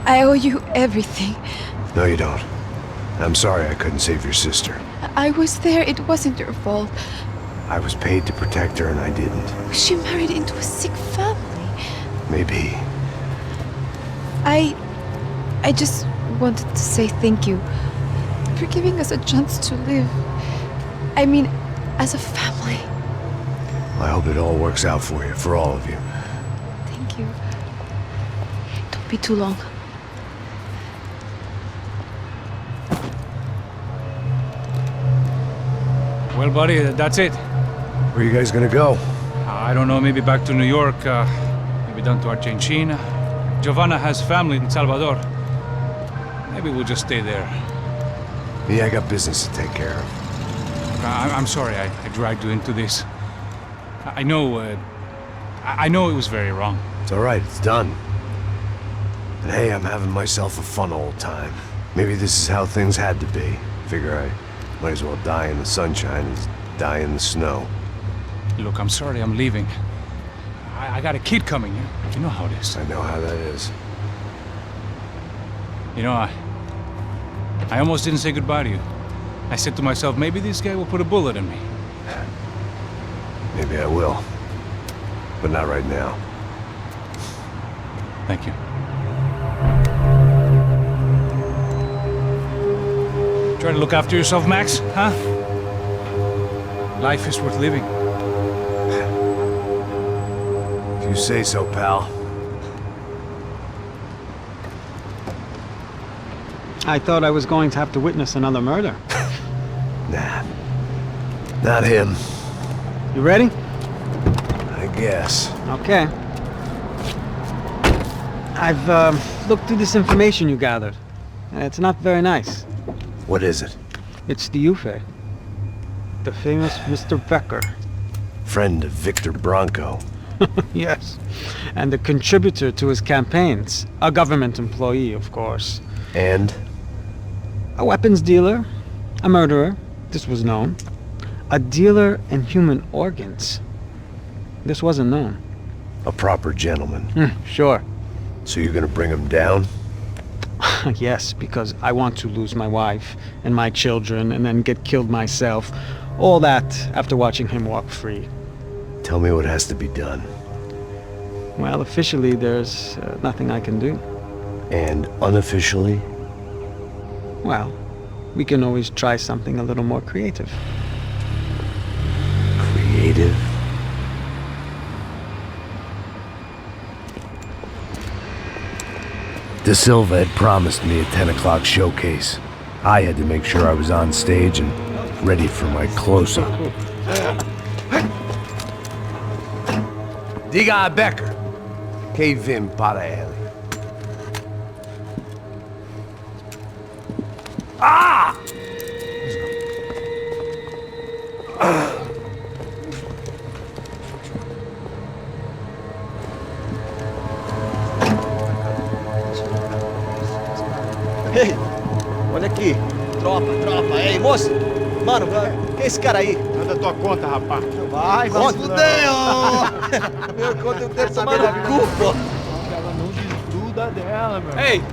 I owe you everything. No, you don't. I'm sorry I couldn't save your sister. I was there. It wasn't your fault. I was paid to protect her and I didn't. She married into a sick family. Maybe. I just wanted to say thank you for giving us a chance to live. I mean, as a family. I hope it all works out for you, for all of you. Thank you. Don't be too long. Well, buddy, that's it. Where are you guys gonna go? I don't know, maybe back to New York, maybe down to Argentina. Giovanna has family in Salvador. Maybe we'll just stay there. Yeah, I got business to take care of. I'm sorry I dragged you into this. I know it was very wrong. It's all right, it's done. And hey, I'm having myself a fun old time. Maybe this is how things had to be. Figure I might as well die in the sunshine as die in the snow. Look, I'm sorry I'm leaving. I got a kid coming. You know how it is. I know how that is. You know, I almost didn't say goodbye to you. I said to myself, maybe this guy will put a bullet in me. Maybe I will. But not right now. Thank you. Try to look after yourself, Max, huh? Life is worth living. If you say so, pal. I thought I was going to have to witness another murder. Nah. Not him. You ready? I guess. Okay. I've looked through this information you gathered. It's not very nice. What is it? It's the Ufe. The famous Mr. Becker. Friend of Victor Bronco. Yes. And a contributor to his campaigns. A government employee, of course. And? A weapons dealer. A murderer. This was known. A dealer in human organs. This wasn't known. A proper gentleman. Sure. So you're gonna bring him down? Yes, because I want to lose my wife and my children and then get killed myself. All that after watching him walk free. Tell me what has to be done. Well, officially there's nothing I can do. And unofficially? Well, we can always try something a little more creative. Creative? De Silva had promised me a 10 o'clock showcase. I had to make sure I was on stage and ready for my close-up. Diga a Becker. Que vim para ele. Ah! Ei, olha aqui. Tropa. Ei, moço. Mano, quem é esse cara aí? Manda tua conta, rapaz. Vai, fudeu! Meu conta eu quero saber da culpa. Ela não desgruda dela, meu. Ei,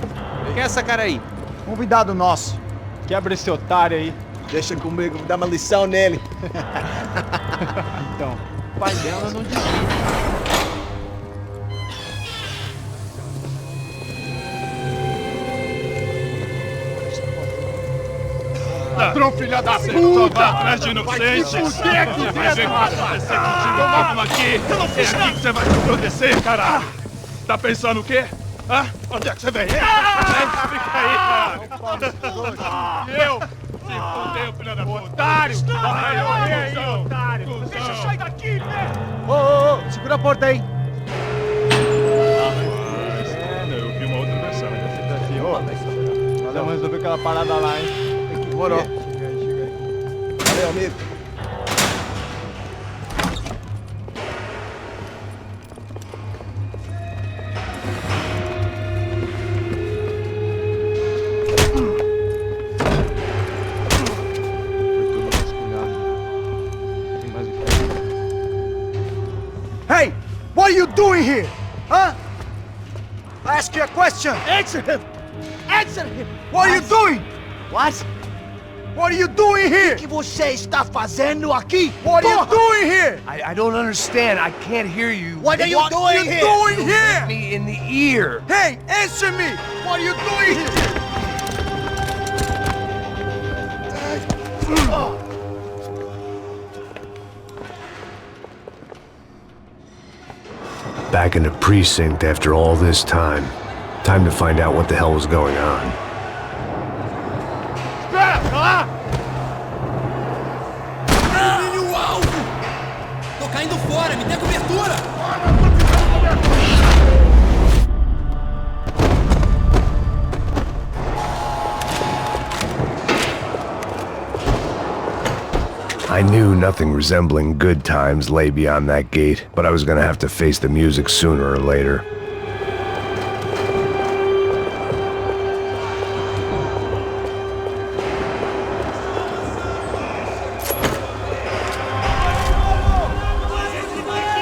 quem é essa cara aí? Convidado nosso. Quebra esse otário aí. Deixa comigo, dá uma lição nele. Então, o pai dela não desgruda. Ladrão, filha da puta! Atrás de inocentes! Vai ver o que vai acontecer contigo! Vamos aqui! É aqui que você vai se proteger, cara! Tá pensando o quê? Hã? Onde é que você vem? Fica aí, cara! Eu? Se fudeu, filha da puta! Otário! Vai, morrer aí, otário! Deixa eu sair daqui, né? Ô, segura a porta aí. Eu vi uma outra versão. Vamos resolver aquela parada lá, hein? Demorou. Chega aí. Valeu, amigo. Hey! doing here? Huh? I ask you a question. Answer him. Answer him. What are you doing? What? What are you doing here? O que você está fazendo aqui? What are you doing here? I don't understand. I can't hear you. What are you doing here? What are you doing here? Me in the ear. Hey, answer me. What are you doing here? Back in the precinct after all this time. Time to find out what the hell was going on. Espera, lá! Domínio alvo! Tô caindo fora, me dê cobertura! I knew nothing resembling good times lay beyond that gate, but I was gonna have to face the music sooner or later.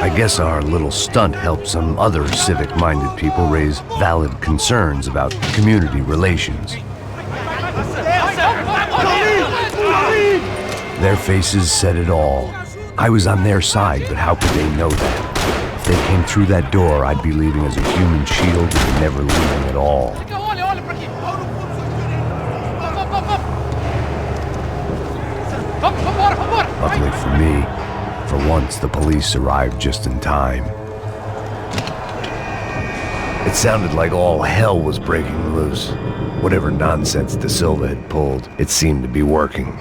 I guess our little stunt helped some other civic-minded people raise valid concerns about community relations. Their faces said it all. I was on their side, but how could they know that? If they came through that door, I'd be leaving as a human shield and never leaving at all. Luckily for me, for once the police arrived just in time. It sounded like all hell was breaking loose. Whatever nonsense De Silva had pulled, it seemed to be working.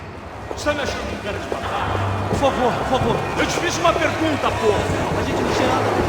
Você me achando com cara de papai? Por favor. Eu te fiz uma pergunta, pô. A gente não tinha nada aqui.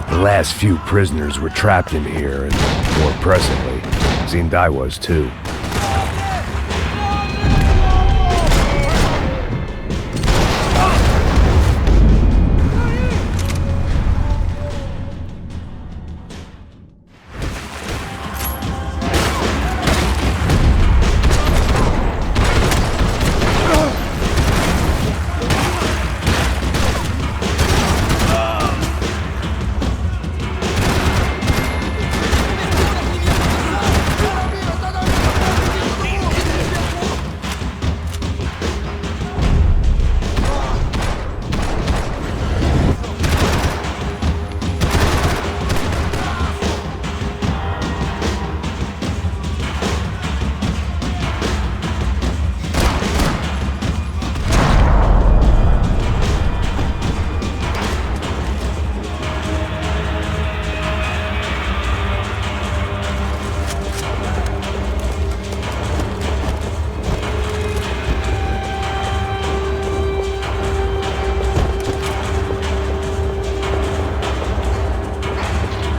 The last few prisoners were trapped in here, and more presently, seemed I was too.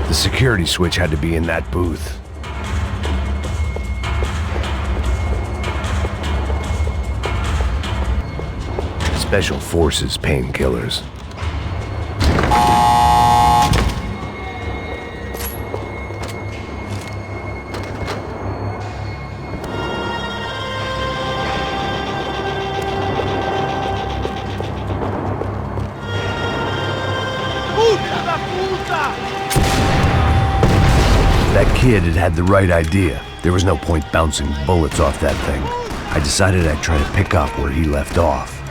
The security switch had to be in that booth. Special Forces painkillers. That kid had the right idea. There was no point bouncing bullets off that thing. I decided I'd try to pick up where he left off.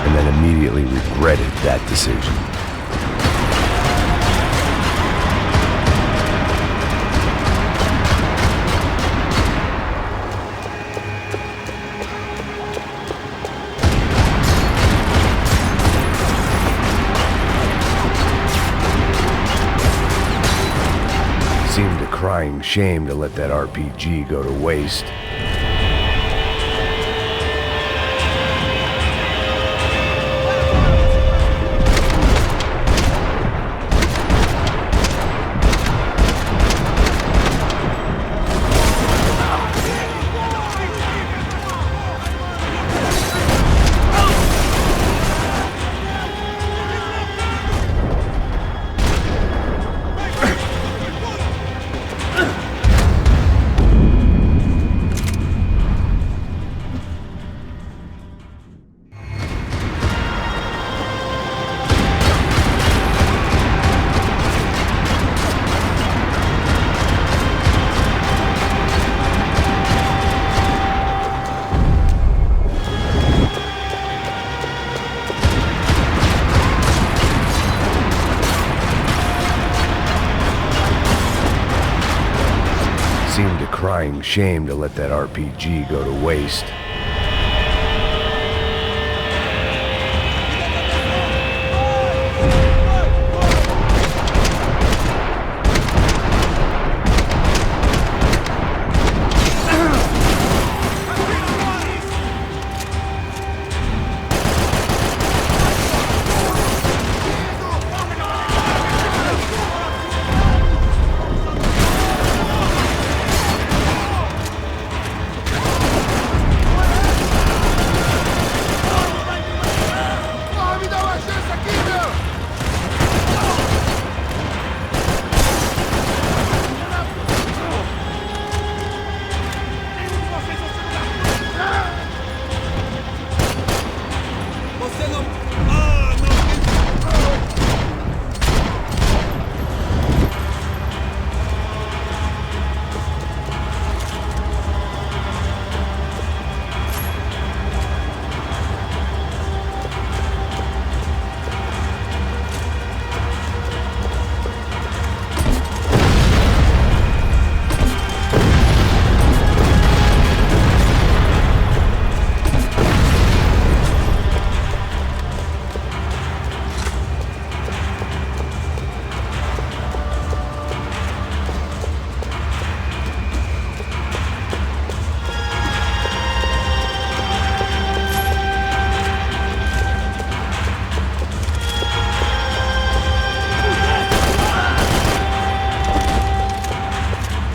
And then immediately regretted that decision. crying shame to let that RPG go to waste. Seemed a crying shame to let that RPG go to waste.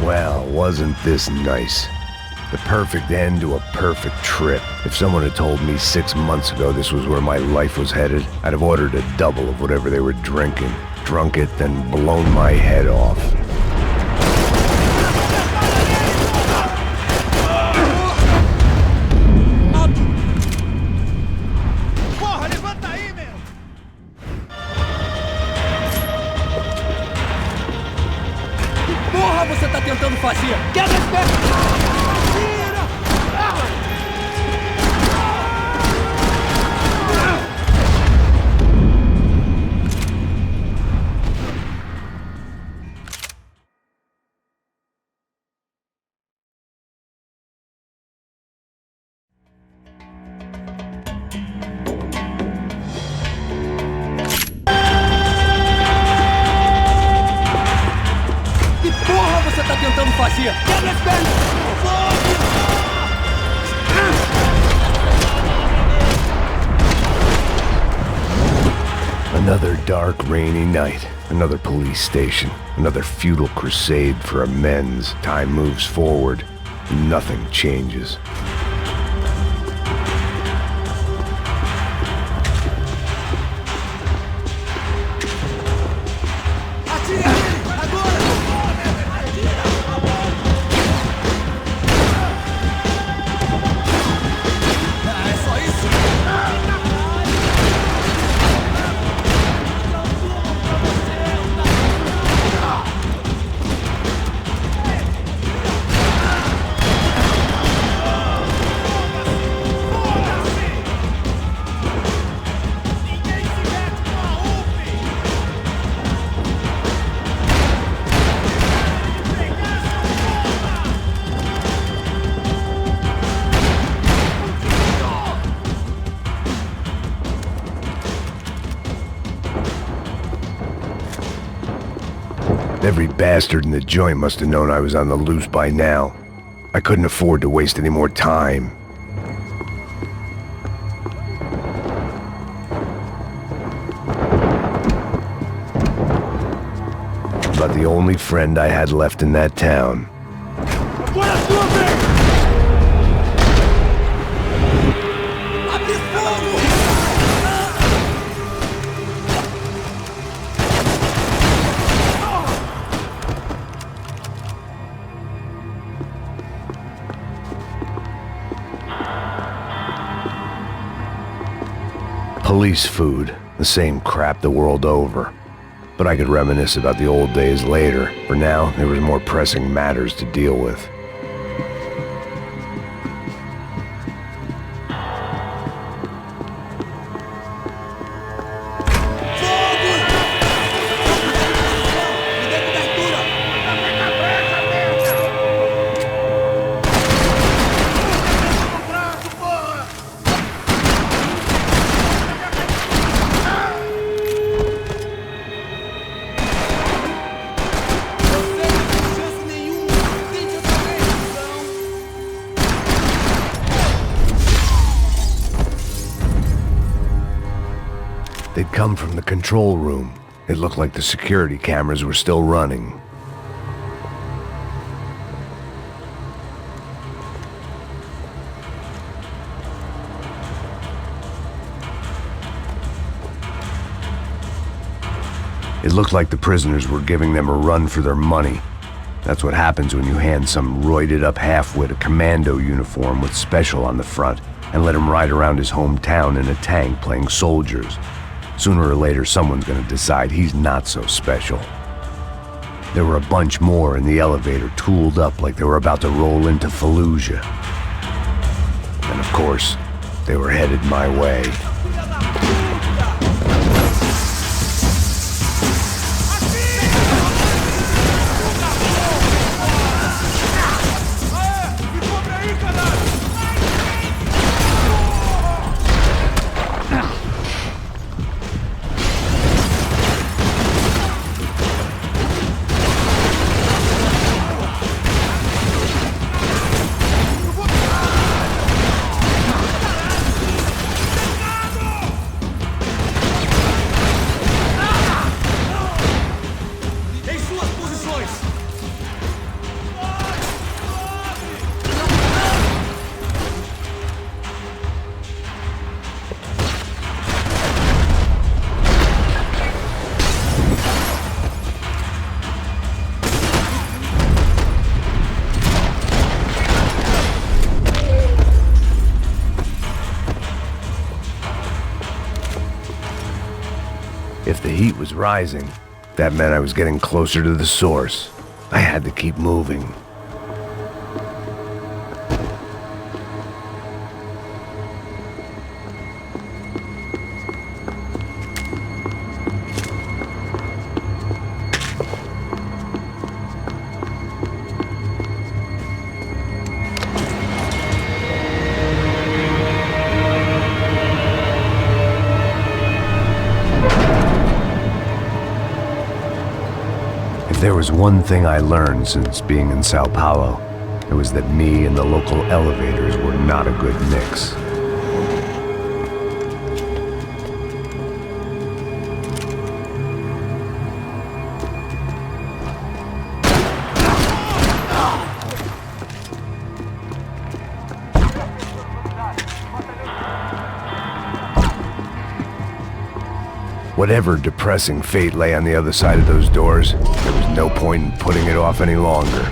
Well, wasn't this nice? The perfect end to a perfect trip. If someone had told me 6 months ago this was where my life was headed, I'd have ordered a double of whatever they were drinking, drunk it, then blown my head off. Porra, você tá tentando fazer? Quebra as pernas! Que porra você tá tentando fazer? Quebra as pernas! Another dark, rainy night. Another police station. Another futile crusade for amends. Time moves forward. Nothing changes. Every bastard in the joint must have known I was on the loose by now. I couldn't afford to waste any more time. About the only friend I had left in that town. Abre fogo! Police food, the same crap the world over. But I could reminisce about the old days later. For now, there was more pressing matters to deal with. They'd come from the control room. It looked like the security cameras were still running. It looked like the prisoners were giving them a run for their money. That's what happens when you hand some roided-up halfwit a commando uniform with special on the front and let him ride around his hometown in a tank playing soldiers. Sooner or later, someone's gonna decide he's not so special. There were a bunch more in the elevator, tooled up like they were about to roll into Fallujah. And of course, they were headed my way. If the heat was rising, that meant I was getting closer to the source. I had to keep moving. If there was one thing I learned since being in Sao Paulo, it was that me and the local elevators were not a good mix. Whatever depressing fate lay on the other side of those doors, there was no point in putting it off any longer.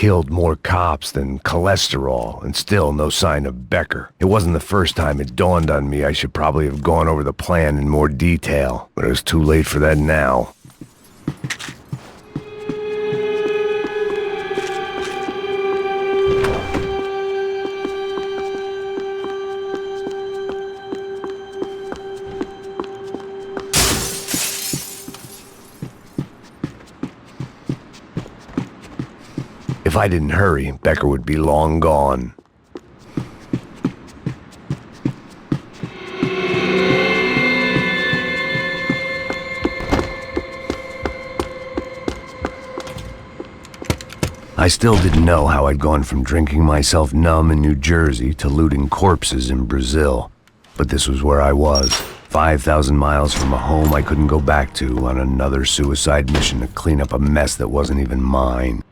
killed more cops than cholesterol, and still no sign of Becker. It wasn't the first time it dawned on me I should probably have gone over the plan in more detail, but it was too late for that now. If I didn't hurry, Becker would be long gone. I still didn't know how I'd gone from drinking myself numb in New Jersey to looting corpses in Brazil. But this was where I was, 5,000 miles from a home I couldn't go back to, on another suicide mission to clean up a mess that wasn't even mine.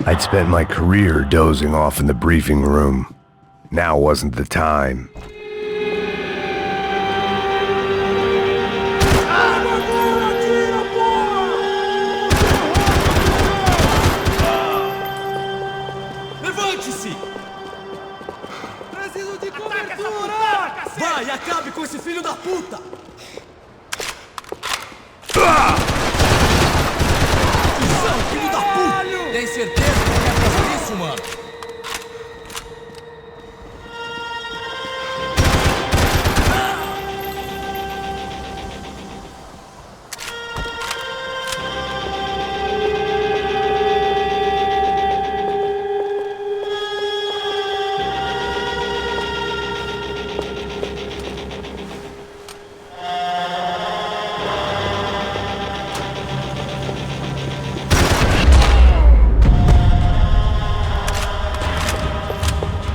I'd spent my career dozing off in the briefing room. Now wasn't the time. Levante-se! Preciso de cobertura! Vai, acabe com esse filho da puta! Filho da puta! Tem certeza que quer fazer isso, mano?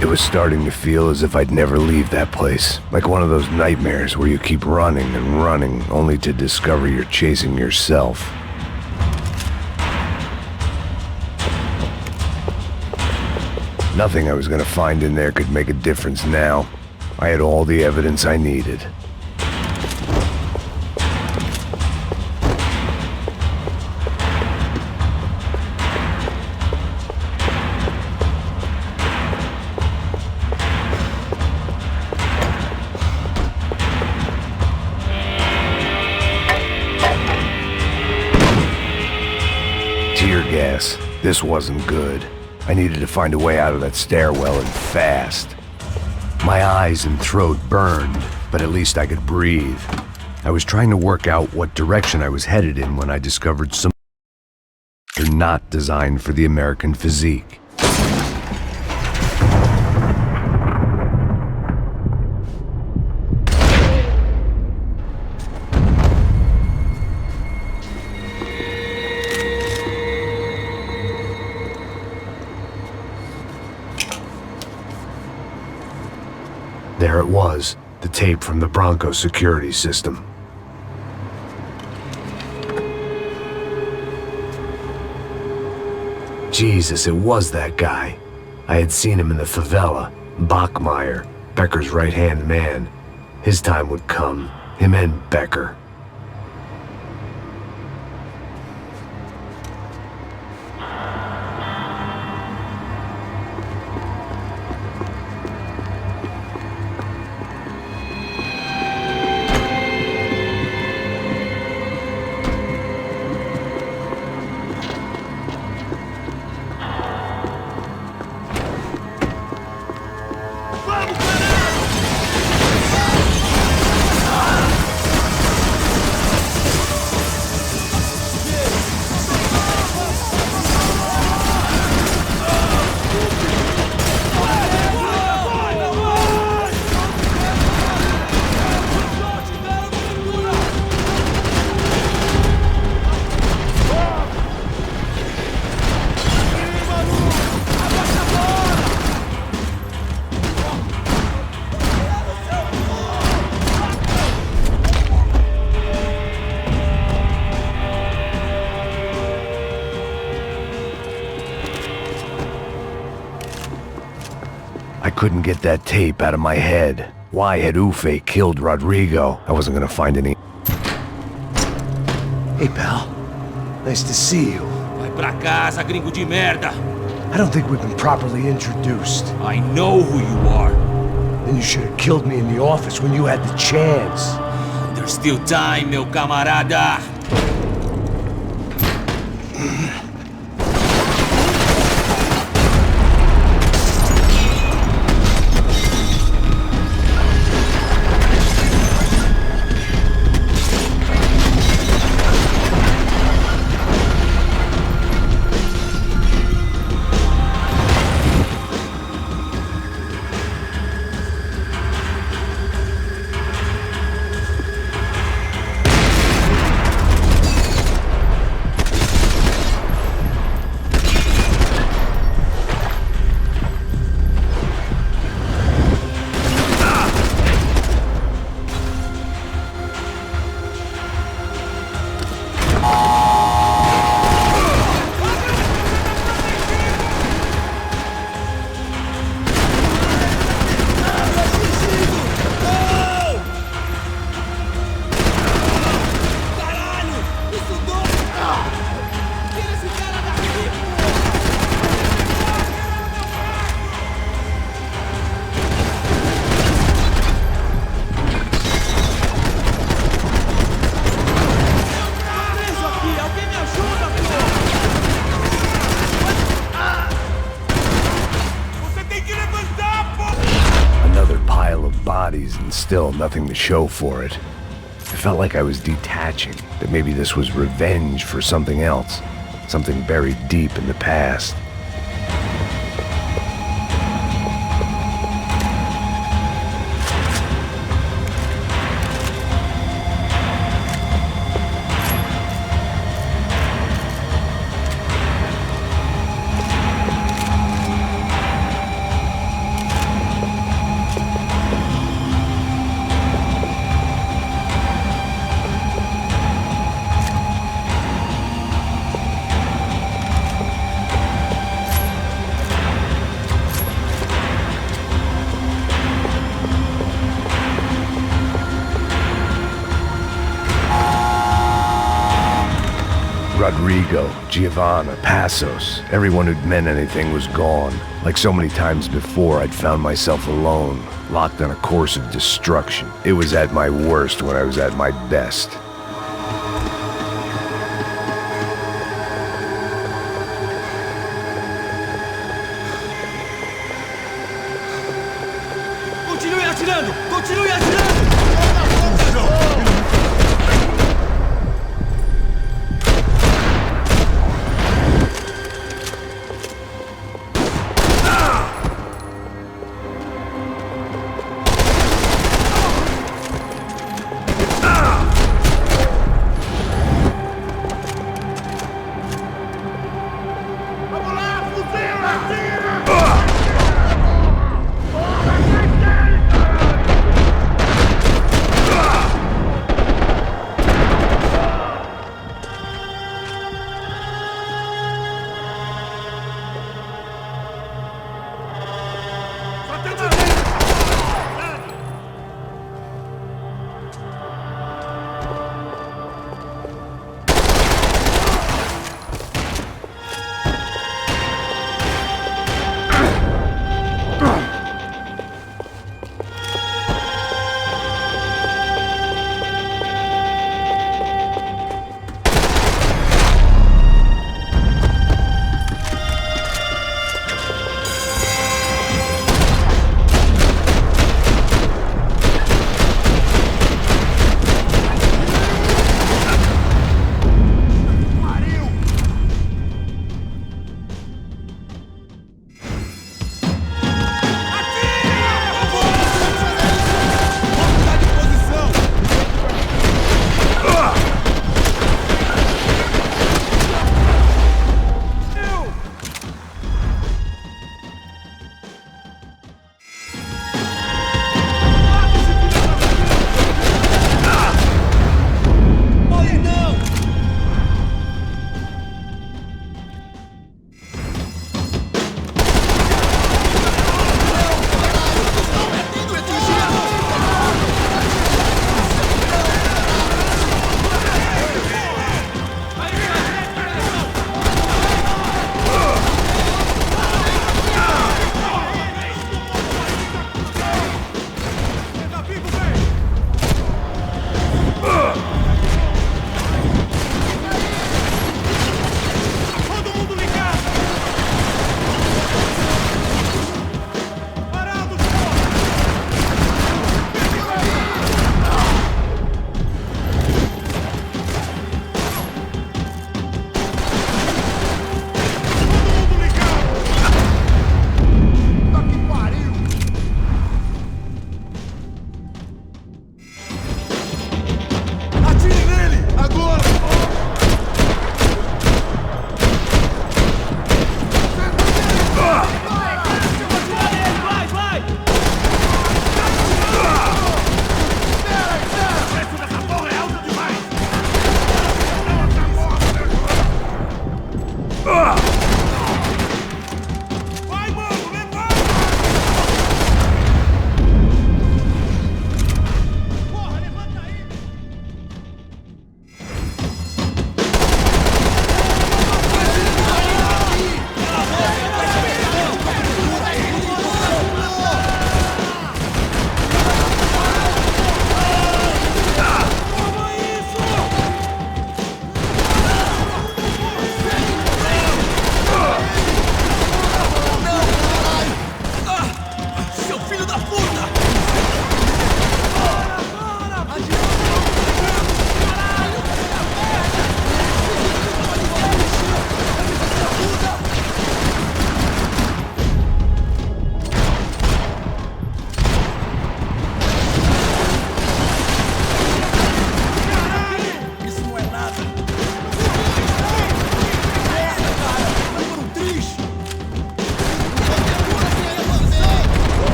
It was starting to feel as if I'd never leave that place, like one of those nightmares where you keep running and running, only to discover you're chasing yourself. Nothing I was gonna find in there could make a difference now. I had all the evidence I needed. Tear gas. This wasn't good. I needed to find a way out of that stairwell and fast. My eyes and throat burned, but at least I could breathe. I was trying to work out what direction I was headed in when I discovered some are not designed for the American physique. There it was, the tape from the Bronco security system. Jesus, it was that guy. I had seen him in the favela, Bachmeyer, Becker's right-hand man. His time would come, him and Becker. I couldn't get that tape out of my head. Why had Ufe killed Rodrigo? I wasn't gonna find any. Hey, pal. Nice to see you. Vai pra casa, gringo de merda. I don't think we've been properly introduced. I know who you are. Then you should have killed me in the office when you had the chance. There's still time, meu camarada. And still nothing to show for it. I felt like I was detaching, that maybe this was revenge for something else, something buried deep in the past. Rodrigo, Giovanna, Passos, everyone who'd meant anything was gone. Like so many times before, I'd found myself alone, locked on a course of destruction. It was at my worst when I was at my best. Continue atirando! Continue atirando!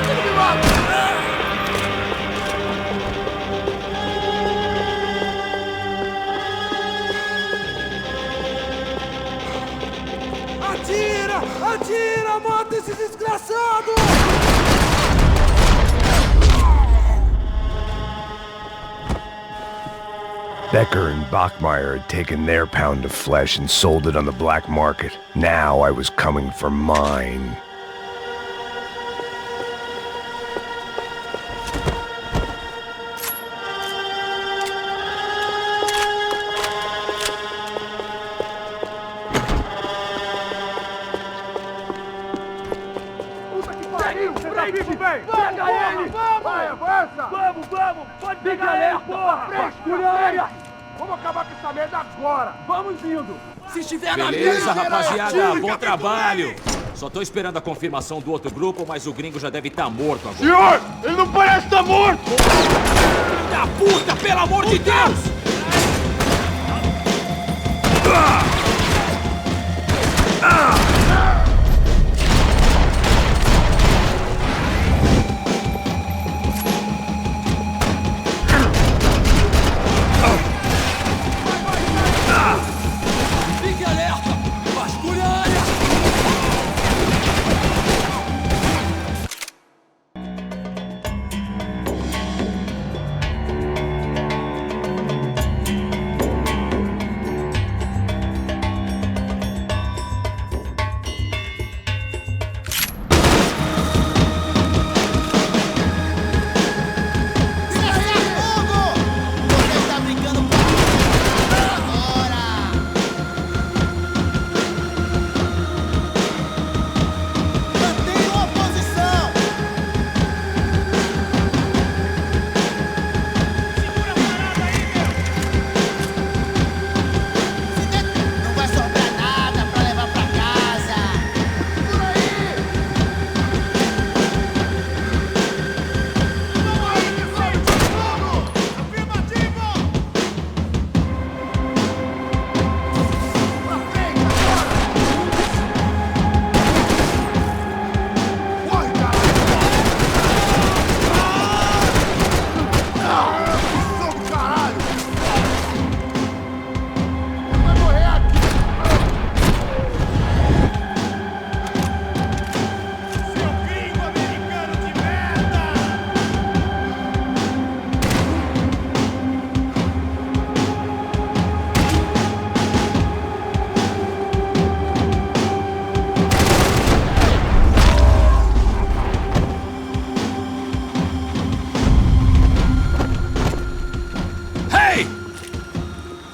ele me mata! Atira! Atira! Mata esse desgraçado! Becker and Bachmeyer had taken their pound of flesh and sold it on the black market. Now I was coming for mine. Puta que pariu! Pega ele! Vai, avança! Vamos! Pode pegar ele, porra! Frescura! Vamos acabar com essa merda agora! Vamos indo! Se estiver na Beleza, mira, rapaziada, atire, bom capitão. trabalho. Só tô esperando a confirmação do outro grupo, mas o gringo já deve estar morto agora. Senhor, ele não parece estar morto! Filho da puta, pelo amor de Deus! Fique alerta! Vasculha a área!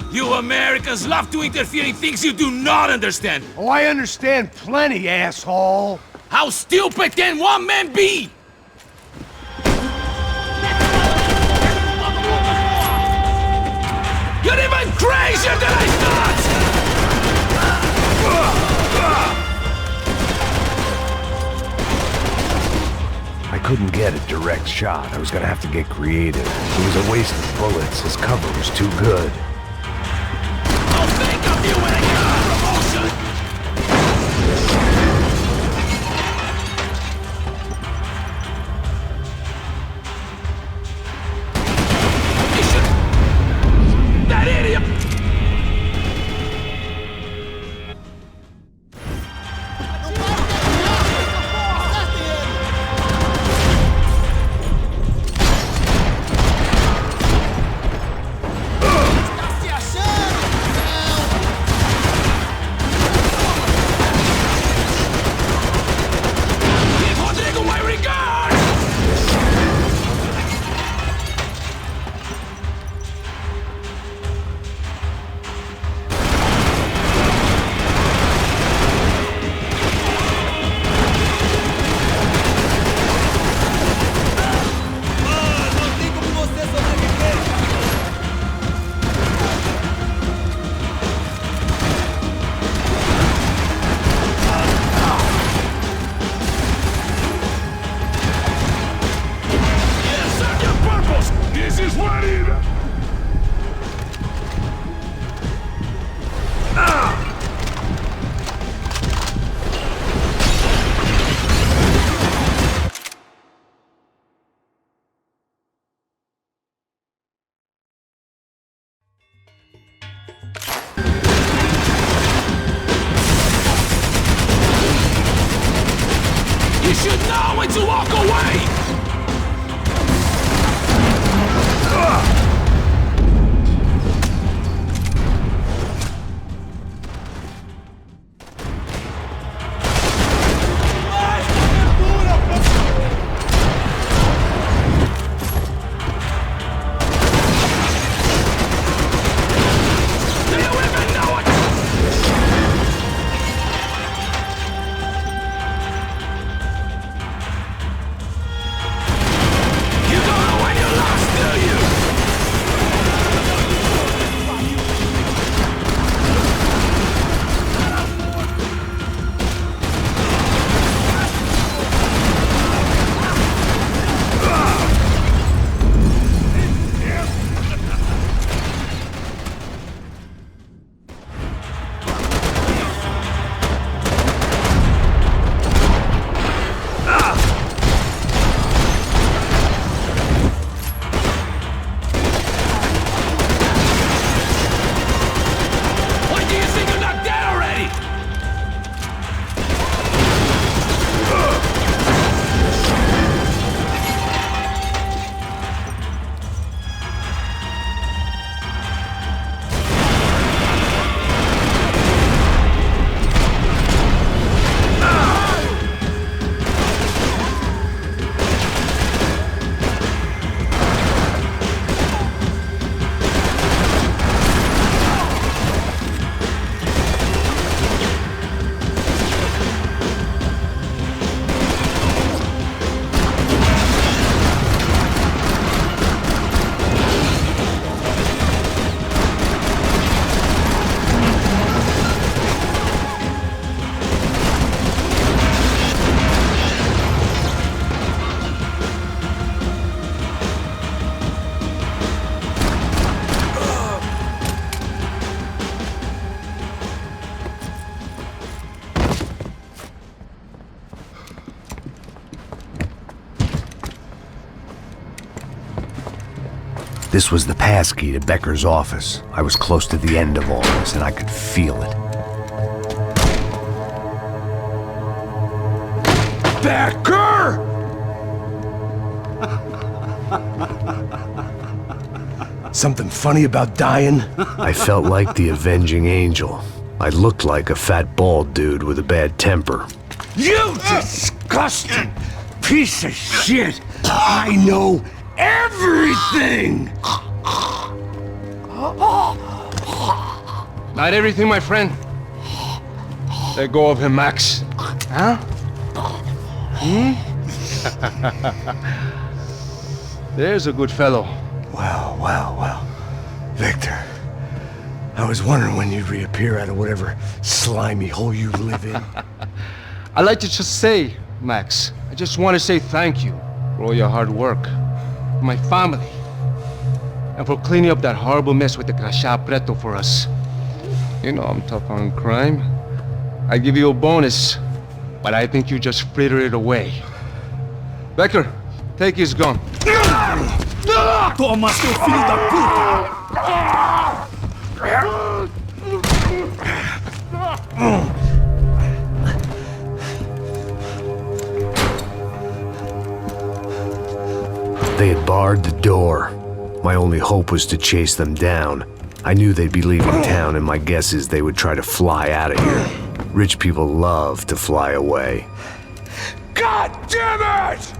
You Americans love to interfere in things you do not understand. Oh, I understand plenty, asshole! How stupid can one man be? You're even crazier than I thought! I couldn't get a direct shot. I was gonna have to get creative. It was a waste of bullets. His cover was too good. I'll think of you when I get my promotion! That idiot! You should know when to walk away! This was the passkey to Becker's office. I was close to the end of all this, and I could feel it. Becker! Something funny about dying? I felt like the avenging angel. I looked like a fat bald dude with a bad temper. You disgusting piece of shit! I know everything! Not everything, my friend. Let go of him, Max. Huh? There's a good fellow. Well. Victor, I was wondering when you'd reappear out of whatever slimy hole you live in. I'd like to just say, Max, I just want to say thank you for all your hard work, for my family, and for cleaning up that horrible mess with the Crachá Preto for us. You know I'm tough on crime. I give you a bonus, but I think you just frittered it away. Becker, take his gun. Toma, seu filho da puta! They had barred the door. My only hope was to chase them down. I knew they'd be leaving town, and my guess is they would try to fly out of here. Rich people love to fly away. God damn it!